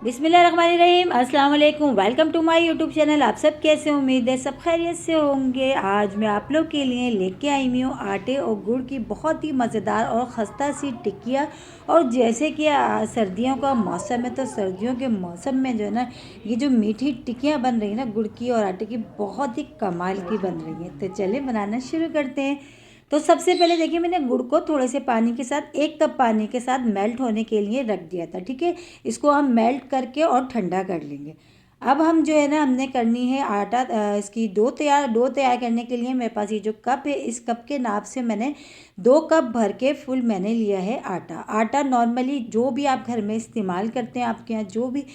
बिस्मिल्लाहिर्रहमानिर्रहीम, अस्सलाम वालेकुम। Welcome to my YouTube channel. आप सब कैसे, उम्मीद है सब खैरियत से होंगे। आज मैं आप लोग के लिए लेके आई हूँ आटे और गुड़ की बहुत ही मज़ेदार और खस्ता सी टिक्कियाँ। और जैसे कि सर्दियों का मौसम है, तो सर्दियों के मौसम में जो है ना, ये जो मीठी टिक्कियाँ बन रही है ना गुड़ की और आटे की, बहुत ही कमाल की बन रही हैं। तो चलिए बनाना शुरू करते हैं। तो सबसे पहले देखिए, मैंने गुड़ को थोड़े से पानी के साथ, 1 कप पानी के साथ मेल्ट होने के लिए रख दिया था। ठीक है, इसको हम मेल्ट करके और ठंडा कर लेंगे। अब हम जो है ना, हमने करनी है आटा, इसकी डो तैयार करने के लिए मेरे पास ये जो कप है, इस कप के नाप से मैंने 2 कप भर के फुल मैंने लिया है आटा। आटा नॉर्मली जो भी आप घर में इस्तेमाल करते हैं, आपके यहाँ जो भी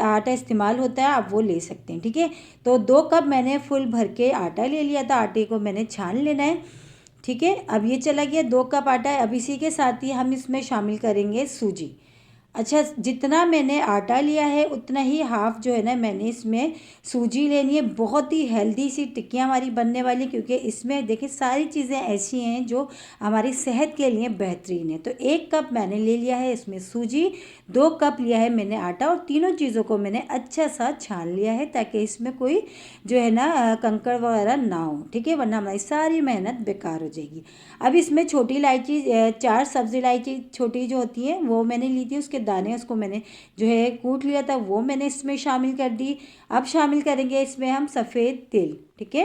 आटा इस्तेमाल होता है, आप वो ले सकते हैं। ठीक है, तो 2 कप मैंने फुल भर के आटा ले लिया था। आटे को मैंने छान लेना है। ठीक है, अब ये चला गया 2 कप आटा है। अब इसी के साथ ही हम इसमें शामिल करेंगे सूजी। अच्छा, जितना मैंने आटा लिया है उतना ही हाफ जो है ना, मैंने इसमें सूजी लेनी है। बहुत ही हेल्दी सी टिक्कियाँ हमारी बनने वाली, क्योंकि इसमें देखिए सारी चीज़ें ऐसी हैं जो हमारी सेहत के लिए बेहतरीन है। तो 1 कप मैंने ले लिया है इसमें सूजी, 2 कप लिया है मैंने आटा, और तीनों चीज़ों को मैंने अच्छा सा छान लिया है, ताकि इसमें कोई जो है ना कंकड़ वगैरह ना हो। ठीक है, वरना हमारी सारी मेहनत बेकार हो जाएगी। अब इसमें छोटी इलायची, 4 सब्ज़ी इलायची छोटी जो होती है वो मैंने ली थी, उसके दाने, उसको मैंने जो है कूट लिया था, वो मैंने इसमें शामिल कर दी। अब शामिल करेंगे इसमें हम सफ़ेद तिल। ठीक है,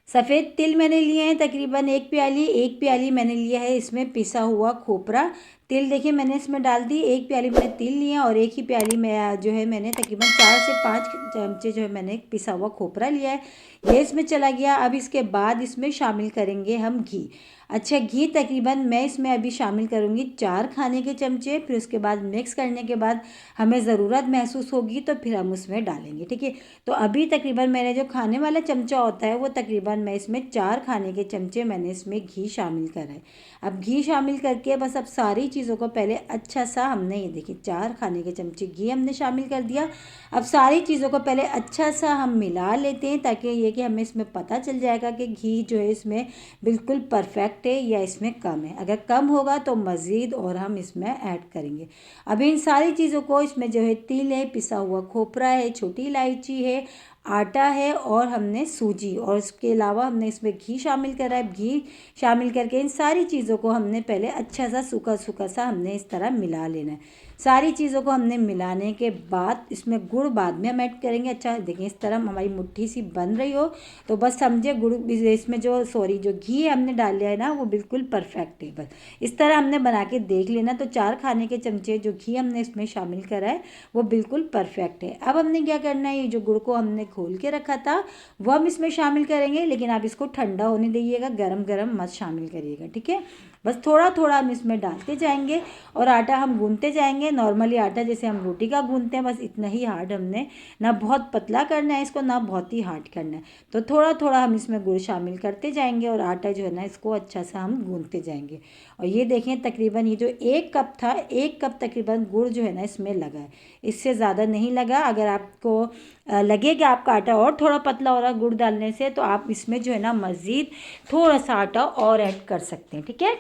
सफ़ेद तिल मैंने लिए हैं तकरीबन 1 प्याली। 1 प्याली मैंने लिया है इसमें पिसा हुआ खोपरा। तिल देखिए मैंने इसमें डाल दी। 1 प्याली मैंने तिल लिया, और 1 ही प्याली में जो है मैंने तकरीबन 4 से 5 चमचे जो है मैंने पिसा हुआ खोपरा लिया है, ये इसमें चला गया। अब इसके बाद इसमें शामिल करेंगे हम घी। अच्छा, घी तकरीबन मैं इसमें अभी शामिल करूँगी 4 खाने के चमचे। फिर उसके बाद मिक्स करने के बाद हमें ज़रूरत महसूस होगी तो फिर हम उसमें डालेंगे। ठीक है, तो अभी तकरीबन मैंने जो खाने वाला चमचा होता है, वो तकरीबन मैं इसमें 4 खाने के चमचे मैंने इसमें घी शामिल करा है। अब घी शामिल करके बस अब सारी चीज़ों को पहले अच्छा सा हमने, ये देखिए 4 खाने के चमचे घी हमने शामिल कर दिया। अब सारी चीज़ों को पहले अच्छा सा हम मिला लेते हैं, ताकि ये कि हमें इसमें पता चल जाएगा कि घी जो है इसमें बिल्कुल परफेक्ट है या इसमें कम है। अगर कम होगा तो मज़ीद और हम इसमें ऐड करेंगे। अब इन सारी चीज़ों को, इसमें जो है तिल है, पिसा हुआ खोपरा है, छोटी इलायची है, आटा है, और हमने सूजी, और इसके अलावा हमने इसमें घी शामिल करा है। घी शामिल करके इन सारी चीज़ों को हमने पहले अच्छा सा सूखा सूखा सा हमने इस तरह मिला लेना है। सारी चीज़ों को हमने मिलाने के बाद इसमें गुड़ बाद में हम ऐड करेंगे। अच्छा देखिए, इस तरह हमारी मुट्ठी सी बन रही हो तो बस समझे गुड़ इसमें जो जो घी हमने डाल लिया है ना, वो बिल्कुल परफेक्ट है। बस इस तरह हमने बना के देख लेना। तो 4 खाने के चमचे जो घी हमने इसमें शामिल करा है, वो बिल्कुल परफेक्ट है। अब हमने क्या करना है, ये जो गुड़ को हमने खोल के रखा था वो हम इसमें शामिल करेंगे, लेकिन आप इसको ठंडा होने दीजिएगा, गरम गरम मत शामिल करिएगा। ठीक है, बस थोड़ा थोड़ा हम इसमें डालते जाएंगे और आटा हम गूंथते जाएंगे। नॉर्मली आटा जैसे हम रोटी का गूंथते हैं, बस इतना ही हार्ड हमने, ना बहुत पतला करना है इसको, ना बहुत ही हार्ड करना है। तो थोड़ा थोड़ा हम इसमें गुड़ शामिल करते जाएंगे, और आटा जो है ना, इसको अच्छा सा हम गूंथते जाएंगे। और ये देखें, तकरीबन ये जो 1 कप था, 1 कप तकरीबन गुड़ जो है ना इसमें लगा है, इससे ज़्यादा नहीं लगा। अगर आपको लगे कि आपका आटा और थोड़ा पतला हो रहा है गुड़ डालने से, तो आप इसमें जो है ना मज़ीद थोड़ा सा आटा और ऐड कर सकते हैं। ठीक है,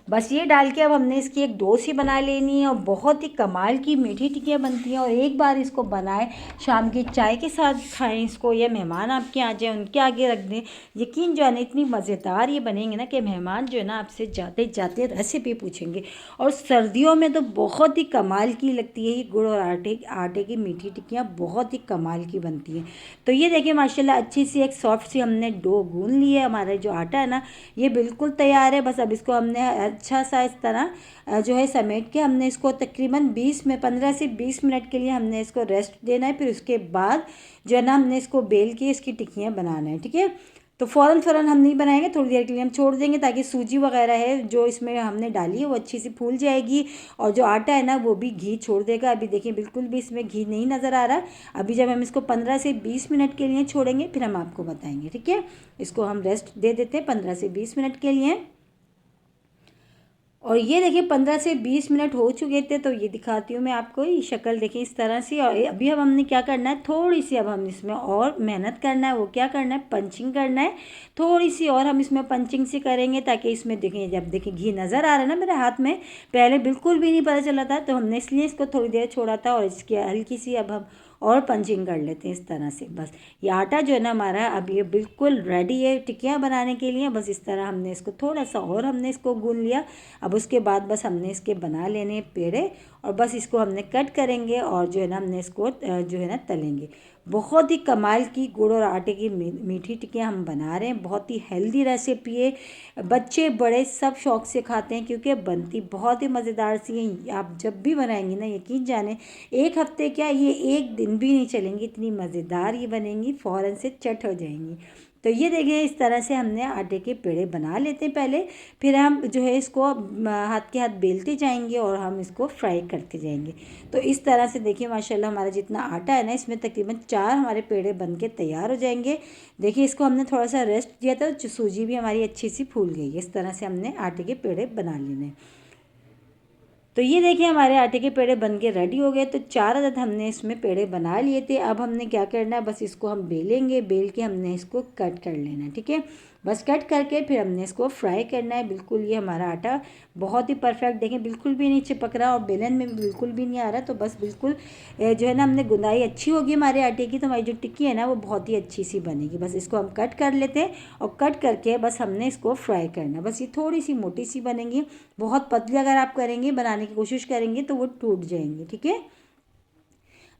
बस ये डाल के अब हमने इसकी एक डो सी बना लेनी है, और बहुत ही कमाल की मीठी टिक्कियाँ बनती हैं। और एक बार इसको बनाएं, शाम की चाय के साथ खाएं इसको, या मेहमान आपके आ जाए उनके आगे रख दें। यकीन जो है ना, इतनी मज़ेदार ये बनेंगे ना कि मेहमान जो है ना आपसे जाते जाते रेसिपी पूछेंगे। और सर्दियों में तो बहुत ही कमाल की लगती है ये गुड़ और आटे की मीठी टिक्कियाँ, बहुत ही कमाल की बनती हैं। तो ये देखिए माशाल्लाह, अच्छी सी एक सॉफ्ट सी हमने डो गूंद ली है। हमारा जो आटा है ना, ये बिल्कुल तैयार है। बस अब इसको हमने अच्छा सा इस तरह जो है समेट के, हमने इसको तकरीबन 15 से 20 मिनट के लिए हमने इसको रेस्ट देना है। फिर उसके बाद जो है ना, हमने इसको बेल के इसकी टिक्कियाँ बनाना है। ठीक है, तो फ़ौरन हम नहीं बनाएंगे, थोड़ी देर के लिए हम छोड़ देंगे, ताकि सूजी वगैरह है जो इसमें हमने डाली है वो अच्छी सी फूल जाएगी, और जो आटा है ना वो भी घी छोड़ देगा। अभी देखिए बिल्कुल भी इसमें घी नहीं नज़र आ रहा। अभी जब हम इसको 15 से 20 मिनट के लिए छोड़ेंगे, फिर हम आपको बताएंगे। ठीक है, इसको हम रेस्ट दे देते हैं 15 से 20 मिनट के लिए। और ये देखिए 15 से 20 मिनट हो चुके थे, तो ये दिखाती हूँ मैं आपको। ये शक्ल देखिए इस तरह से। और अभी अब हमने क्या करना है, थोड़ी सी अब हम इसमें और मेहनत करना है। वो क्या करना है, पंचिंग करना है। थोड़ी सी और हम इसमें पंचिंग से करेंगे, ताकि इसमें देखिए, जब देखिए घी नज़र आ रहा है ना मेरे हाथ में, पहले बिल्कुल भी नहीं पता चला था, तो हमने इसलिए इसको थोड़ी देर छोड़ा था। और इसकी हल्की सी अब हम और पंचिंग कर लेते हैं इस तरह से। बस ये आटा जो है ना हमारा, अब ये बिल्कुल रेडी है टिकियाँ बनाने के लिए। बस इस तरह हमने इसको थोड़ा सा और हमने इसको गूंद लिया। अब उसके बाद बस हमने इसके बना लेने पेड़े, और बस इसको हमने कट करेंगे, और जो है ना हमने इसको जो है ना तलेंगे। बहुत ही कमाल की गुड़ और आटे की मीठी टिक्कियाँ हम बना रहे हैं। बहुत ही हेल्दी रेसिपी है, बच्चे बड़े सब शौक से खाते हैं, क्योंकि बनती बहुत ही मज़ेदार सी है। आप जब भी बनाएंगी ना, यकीन जाने एक हफ्ते क्या, ये एक दिन भी नहीं चलेंगी, इतनी मज़ेदार ये बनेंगी, फ़ौरन से चट हो जाएंगी। तो ये देखिए इस तरह से हमने आटे के पेड़े बना लेते हैं पहले, फिर हम जो है इसको हाथ के हाथ बेलते जाएंगे, और हम इसको फ्राई करते जाएंगे। तो इस तरह से देखिए माशाल्लाह हमारा जितना आटा है ना, इसमें तकरीबन 4 हमारे पेड़े बन के तैयार हो जाएंगे। देखिए इसको हमने थोड़ा सा रेस्ट दिया था, तो सूजी भी हमारी अच्छी सी फूल गई है। इस तरह से हमने आटे के पेड़े बना लेने हैं। तो ये देखिए हमारे आटे के पेड़े बन के रेडी हो गए। तो 4 अदद हमने इसमें पेड़े बना लिए थे। अब हमने क्या करना है, बस इसको हम बेलेंगे, बेल के हमने इसको कट कर लेना है, ठीक है। बस कट करके फिर हमने इसको फ्राई करना है। बिल्कुल ये हमारा आटा बहुत ही परफेक्ट, देखें बिल्कुल भी नहीं चिपक रहा, और बेलन में बिल्कुल भी नहीं आ रहा। तो बस बिल्कुल जो है ना, हमने गुंदाई अच्छी होगी हमारे आटे की, तो हमारी जो टिक्की है ना वो बहुत ही अच्छी सी बनेगी। बस इसको हम कट कर लेते हैं, और कट करके बस हमने इसको फ्राई करना है। बस ये थोड़ी सी मोटी सी बनेंगी, बहुत पतली अगर आप करेंगे बनाने की कोशिश करेंगे तो वो टूट जाएंगे, ठीक है।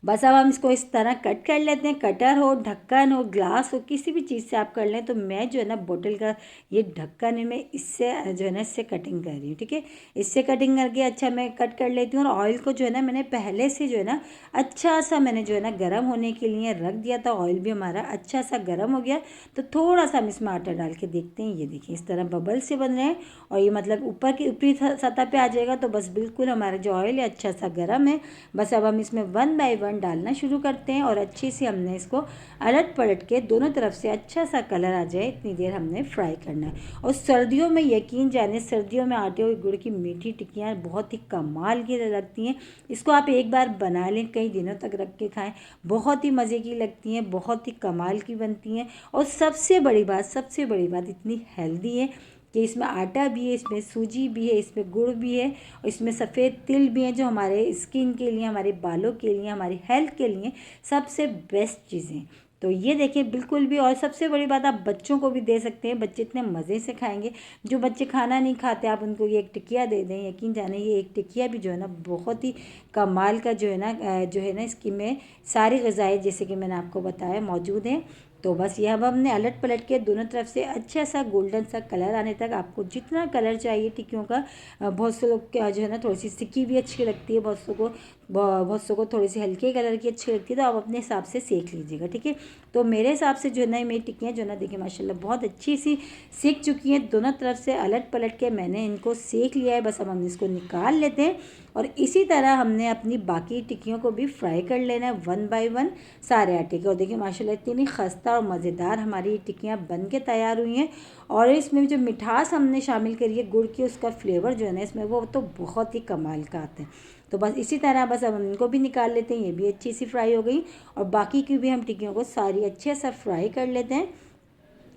बस अब हम इसको इस तरह कट कर लेते हैं। कटर हो, ढक्कन हो, ग्लास हो, किसी भी चीज़ से आप कर लें। तो मैं जो है ना बोतल का ये ढक्कन है, मैं इससे जो है ना इससे कटिंग कर रही हूँ, ठीक है। इससे कटिंग करके अच्छा मैं कट कर लेती हूँ। और ऑयल को जो है ना मैंने पहले से जो है ना अच्छा सा मैंने जो है ना गर्म होने के लिए रख दिया था। ऑयल भी हमारा अच्छा सा गर्म हो गया। तो थोड़ा सा हम इसमें आटा डाल के देखते हैं। ये देखिए इस तरह बबल से बन रहे हैं, और ये मतलब ऊपर की ऊपरी सतह पे आ जाएगा। तो बस बिल्कुल हमारा जो ऑयल है अच्छा सा गर्म है। बस अब हम इसमें 1 बाय 1 डालना शुरू करते हैं, और अच्छे से हमने इसको अलट पलट के दोनों तरफ से अच्छा सा कलर आ जाए इतनी देर हमने फ्राई करना है। और सर्दियों में यकीन जाने, सर्दियों में आटे और गुड़ की मीठी टिक्कियाँ बहुत ही कमाल की लगती हैं। इसको आप एक बार बना लें, कई दिनों तक रख के खाएं, बहुत ही मज़े की लगती हैं, बहुत ही कमाल की बनती हैं। और सबसे बड़ी बात इतनी हेल्दी है कि इसमें आटा भी है, इसमें सूजी भी है, इसमें गुड़ भी है, और इसमें सफ़ेद तिल भी है, जो हमारे स्किन के लिए, हमारे बालों के लिए, हमारी हेल्थ के लिए सबसे बेस्ट चीज़ें। तो ये देखिए बिल्कुल भी। और सबसे बड़ी बात, आप बच्चों को भी दे सकते हैं, बच्चे इतने मज़े से खाएंगे। जो बच्चे खाना नहीं खाते, आप उनको ये एक टिकिया दे दें, यकीन जाने ये एक टिकिया भी जो है ना बहुत ही कमाल का जो है ना इसकी में सारी ग़िज़ाएँ जैसे कि मैंने आपको बताया मौजूद हैं। तो बस ये अब हमने अलट पलट के दोनों तरफ से अच्छा सा गोल्डन सा कलर आने तक, आपको जितना कलर चाहिए टिक्कियों का। बहुत से लोग क्या जो है ना थोड़ी सी सिक्की भी अच्छी लगती है, बहुत सौ को थोड़ी सी हल्के कलर की अच्छी लगती है। तो आप अपने हिसाब से सेक लीजिएगा, ठीक है। तो मेरे हिसाब से जो है ना मेरी टिक्कियाँ जो है ना देखिए माशाल्लाह बहुत अच्छी सी सेक चुकी हैं। दोनों तरफ से अलट पलट के मैंने इनको सेक लिया है। बस अब हम इसको निकाल लेते हैं, और इसी तरह हमने अपनी बाकी टिक्कियों को भी फ्राई कर लेना है 1 बाय 1 सारे आटे के। और देखिए माशाल्लाह इतनी खस्ता और मज़ेदार हमारी टिक्कियाँ बन के तैयार हुई हैं। और इसमें जो मिठास हमने शामिल करी है गुड़ की, उसका फ्लेवर जो है ना इसमें वो तो बहुत ही कमाल का आता है। तो बस इसी तरह बस अब हम इनको भी निकाल लेते हैं। ये भी अच्छी सी फ्राई हो गई, और बाकी की भी हम टिक्कियों को सारी अच्छे से फ्राई कर लेते हैं।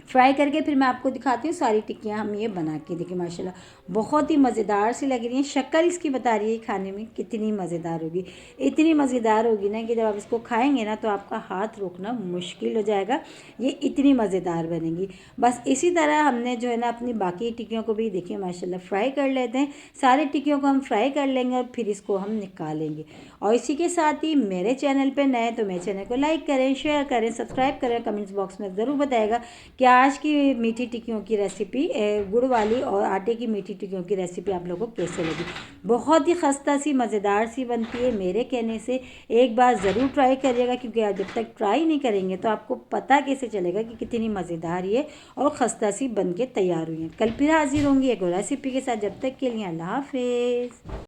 फ्राई करके फिर मैं आपको दिखाती हूँ सारी टिक्कियाँ हम ये बना के। देखिए माशाल्लाह बहुत ही मज़ेदार सी लग रही हैं। शक्ल इसकी बता रही है खाने में कितनी मज़ेदार होगी। इतनी मज़ेदार होगी ना कि जब आप इसको खाएंगे ना तो आपका हाथ रोकना मुश्किल हो जाएगा, ये इतनी मज़ेदार बनेगी। बस इसी तरह हमने जो है ना अपनी बाकी टिक्कियों को भी देखिए माशाल्लाह फ्राई कर लेते हैं। सारी टिक्कियों को हम फ्राई कर लेंगे, और फिर इसको हम निकालेंगे। और इसी के साथ ही मेरे चैनल पर नए तो मेरे चैनल को लाइक करें, शेयर करें, सब्सक्राइब करें। कमेंट्स बॉक्स में ज़रूर बताएगा कि आज की मीठी टिक्कियों की रेसिपी, गुड़ वाली और आटे की मीठी टिक्कियों की रेसिपी आप लोगों को कैसे लगी। बहुत ही खस्ता सी मज़ेदार सी बनती है। मेरे कहने से एक बार ज़रूर ट्राई करिएगा, क्योंकि आप जब तक ट्राई नहीं करेंगे तो आपको पता कैसे चलेगा कि कितनी मज़ेदार ये और खस्ता सी बन के तैयार हुई है। कल फिर हाजिर होंगी एक और रेसिपी के साथ। जब तक के लिए अल्लाह हाफिज़।